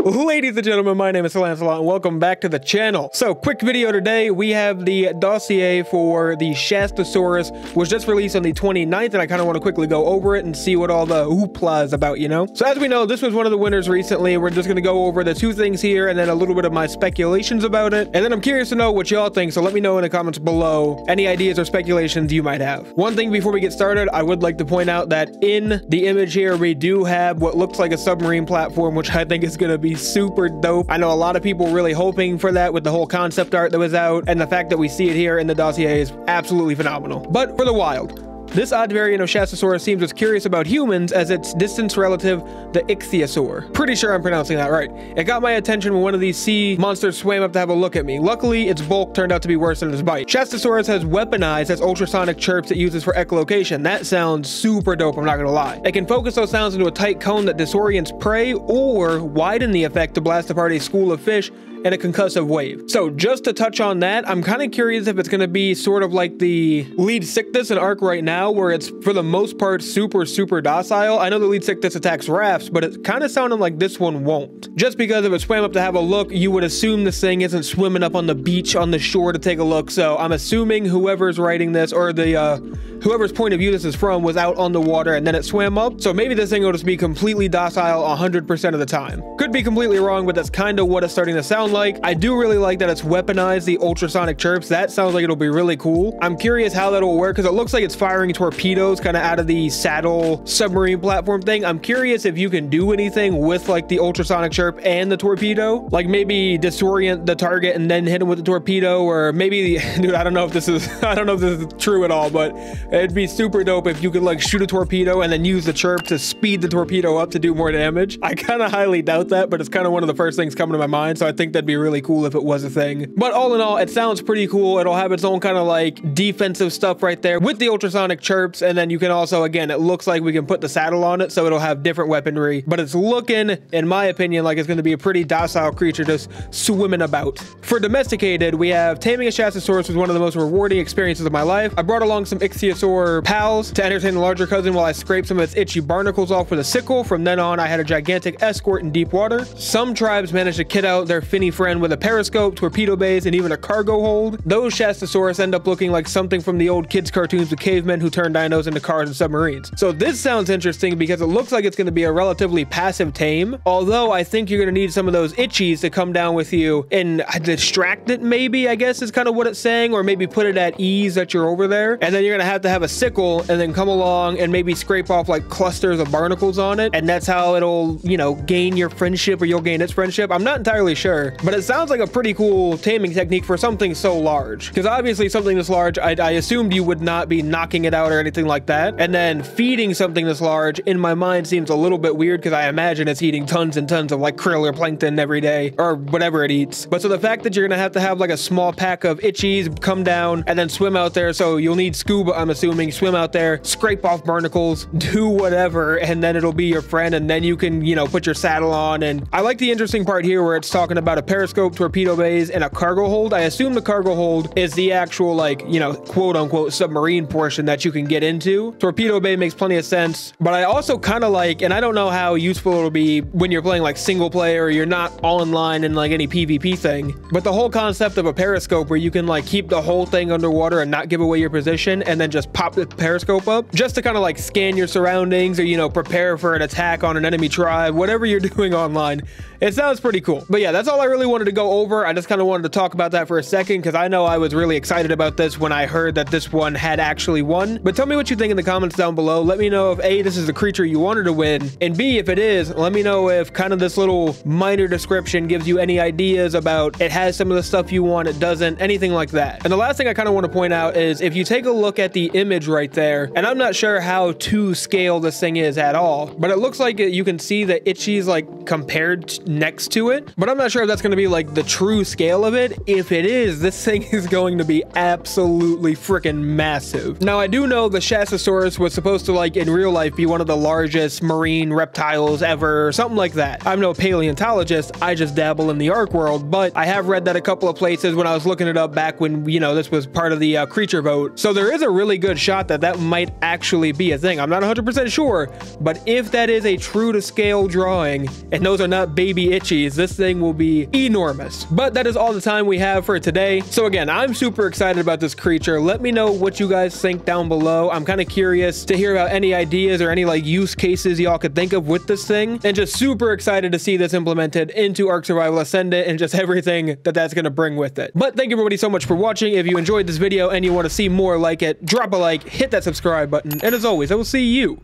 Ladies and gentlemen, my name is Lancelot and welcome back to the channel. So, quick video today. We have the dossier for the Shastasuarus, was just released on the 29th, and I kind of want to quickly go over it and see what all the hoopla is about, you know? So as we know, this was one of the winners recently. We're just going to go over the two things here and then a little bit of my speculations about it. And then I'm curious to know what y'all think, so let me know in the comments below any ideas or speculations you might have. One thing before we get started, I would like to point out that in the image here, we do have what looks like a submarine platform, which I think is going to be super dope. I know a lot of people really hoping for that with the whole concept art that was out, and the fact that we see it here in the dossier is absolutely phenomenal. But for the wild, this odd variant of Shastasuarus seems as curious about humans as its distant relative, the ichthyosaur. Pretty sure I'm pronouncing that right. It got my attention when one of these sea monsters swam up to have a look at me. Luckily, its bulk turned out to be worse than its bite. Shastasuarus has weaponized its ultrasonic chirps it uses for echolocation. That sounds super dope, I'm not gonna lie. It can focus those sounds into a tight cone that disorients prey, or widen the effect to blast apart a school of fish and a concussive wave. So just to touch on that, I'm kind of curious if it's going to be sort of like the lead Sickness in Ark right now, where it's for the most part super docile. I know the lead Sickness attacks rafts, but it's kind of sounding like this one won't. Just because if it swam up to have a look, you would assume this thing isn't swimming up on the beach on the shore to take a look. So I'm assuming whoever's writing this, or the whoever's point of view this is from, was out on the water and then it swam up. So maybe this thing will just be completely docile 100% of the time. Could be completely wrong, but that's kind of what it's starting to sound like. I do really like that it's weaponized the ultrasonic chirps. That sounds like it'll be really cool. I'm curious how that'll work, because it looks like it's firing torpedoes kind of out of the saddle submarine platform thing. I'm curious if you can do anything with like the ultrasonic chirp and the torpedo, like maybe disorient the target and then hit him with the torpedo, or maybe dude, I don't know if this is true at all, but it'd be super dope if you could like shoot a torpedo and then use the chirp to speed the torpedo up to do more damage. I kind of highly doubt that, but it's kind of one of the first things coming to my mind, so I think that'd be really cool if it was a thing. But all in all, it sounds pretty cool. It'll have its own kind of like defensive stuff right there with the ultrasonic chirps, and then you can also, again, it looks like we can put the saddle on it, so it'll have different weaponry, but it's looking, in my opinion, like it's going to be a pretty docile creature just swimming about. For domesticated, we have taming a Shastasuarus was one of the most rewarding experiences of my life. I brought along some ichthyosaur pals to entertain the larger cousin while I scraped some of its itchy barnacles off with a sickle. From then on, I had a gigantic escort in deep water. Some tribes managed to kit out their finny friend with a periscope, torpedo bays, and even a cargo hold. Those Shastasuarus end up looking like something from the old kids cartoons with cavemen who turned dinos into cars and submarines. So this sounds interesting because it looks like it's going to be a relatively passive tame, although I think you're going to need some of those itchies to come down with you and distract it, maybe, I guess is kind of what it's saying, or maybe put it at ease that you're over there, and then you're going to have a sickle and then come along and maybe scrape off like clusters of barnacles on it, and that's how it'll, you know, gain your friendship, or you'll gain its friendship. I'm not entirely sure, but it sounds like a pretty cool taming technique for something so large, because obviously something this large, I assumed you would not be knocking it out or anything like that, and then feeding something this large in my mind seems a little bit weird, because I imagine it's eating tons and tons of like krill or plankton every day, or whatever it eats. But so the fact that you're gonna have to have like a small pack of itchies come down and then swim out there, so you'll need scuba, I'm assuming, swim out there, scrape off barnacles, do whatever, and then it'll be your friend, and then you can, you know, put your saddle on. And I like the interesting part here where it's talking about a periscope, torpedo bays, and a cargo hold. I assume the cargo hold is the actual, like, you know, quote unquote submarine portion that you can get into. Torpedo bay makes plenty of sense, but I also kind of like, and I don't know how useful it'll be when you're playing like single player, or you're not online in like any PvP thing, but the whole concept of a periscope where you can like keep the whole thing underwater and not give away your position, and then just pop the periscope up just to kind of like scan your surroundings, or, you know, prepare for an attack on an enemy tribe, whatever you're doing online. It sounds pretty cool. But yeah, that's all I really wanted to go over. I just kind of wanted to talk about that for a second, because I know I was really excited about this when I heard that this one had actually won. But tell me what you think in the comments down below. Let me know if A, this is the creature you wanted to win, and B, if it is, let me know if kind of this little minor description gives you any ideas about it has some of the stuff you want, it doesn't, anything like that. And the last thing I kind of want to point out is if you take a look at the image right there, and I'm not sure how to scale this thing is at all, but it looks like you can see the itchies like compared next to it, but I'm not sure if that's going to be like the true scale of it. If it is, this thing is going to be absolutely freaking massive. Now, I do know the Shastasuarus was supposed to, like, in real life be one of the largest marine reptiles ever, or something like that. I'm no paleontologist, I just dabble in the Ark world, but I have read that a couple of places when I was looking it up back when, you know, this was part of the creature vote. So there is a really good shot that that might actually be a thing. I'm not 100% sure, but if that is a true to scale drawing, and those are not baby baby itchies, this thing will be enormous. But that is all the time we have for today. So again, I'm super excited about this creature. Let me know what you guys think down below. I'm kind of curious to hear about any ideas or any like use cases y'all could think of with this thing, and just super excited to see this implemented into Ark Survival Ascendant and just everything that that's going to bring with it. But thank you everybody so much for watching. If you enjoyed this video and you want to see more like it, drop a like, hit that subscribe button, and as always, I will see you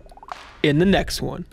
in the next one.